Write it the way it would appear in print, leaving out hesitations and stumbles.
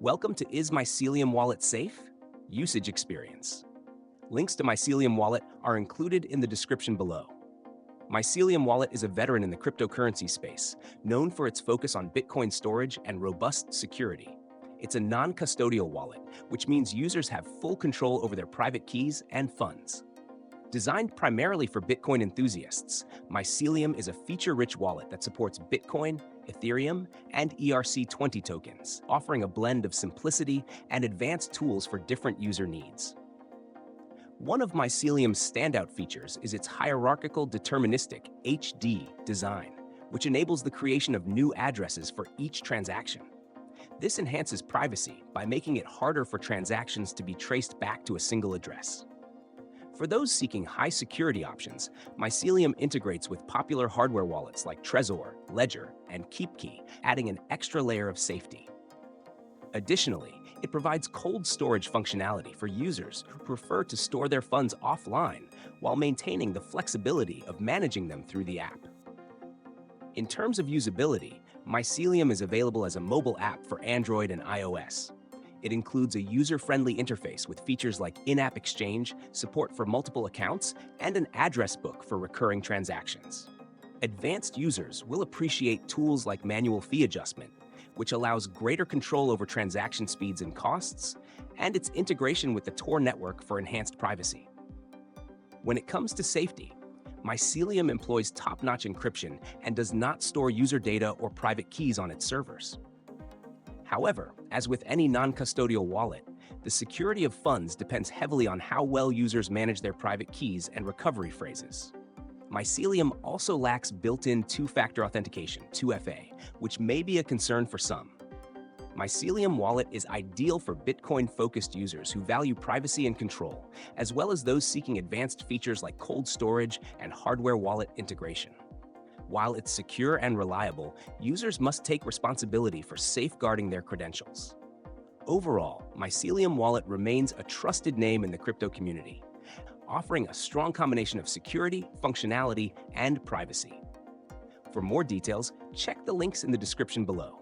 Welcome to Is Mycelium Wallet Safe? Usage Experience. Links to Mycelium Wallet are included in the description below. Mycelium Wallet is a veteran in the cryptocurrency space, known for its focus on Bitcoin storage and robust security. It's a non-custodial wallet, which means users have full control over their private keys and funds. Designed primarily for Bitcoin enthusiasts, Mycelium is a feature-rich wallet that supports Bitcoin, Ethereum, and ERC20 tokens, offering a blend of simplicity and advanced tools for different user needs. One of Mycelium's standout features is its hierarchical deterministic (HD) design, which enables the creation of new addresses for each transaction. This enhances privacy by making it harder for transactions to be traced back to a single address. For those seeking high security options, Mycelium integrates with popular hardware wallets like Trezor, Ledger, and KeepKey, adding an extra layer of safety. Additionally, it provides cold storage functionality for users who prefer to store their funds offline while maintaining the flexibility of managing them through the app. In terms of usability, Mycelium is available as a mobile app for Android and iOS. It includes a user-friendly interface with features like in-app exchange, support for multiple accounts, and an address book for recurring transactions. Advanced users will appreciate tools like manual fee adjustment, which allows greater control over transaction speeds and costs, and its integration with the Tor network for enhanced privacy. When it comes to safety, Mycelium employs top-notch encryption and does not store user data or private keys on its servers. However, as with any non-custodial wallet, the security of funds depends heavily on how well users manage their private keys and recovery phrases. Mycelium also lacks built-in two-factor authentication, 2FA, which may be a concern for some. Mycelium Wallet is ideal for Bitcoin-focused users who value privacy and control, as well as those seeking advanced features like cold storage and hardware wallet integration. While it's secure and reliable, users must take responsibility for safeguarding their credentials. Overall, Mycelium Wallet remains a trusted name in the crypto community, offering a strong combination of security, functionality, and privacy. For more details, check the links in the description below.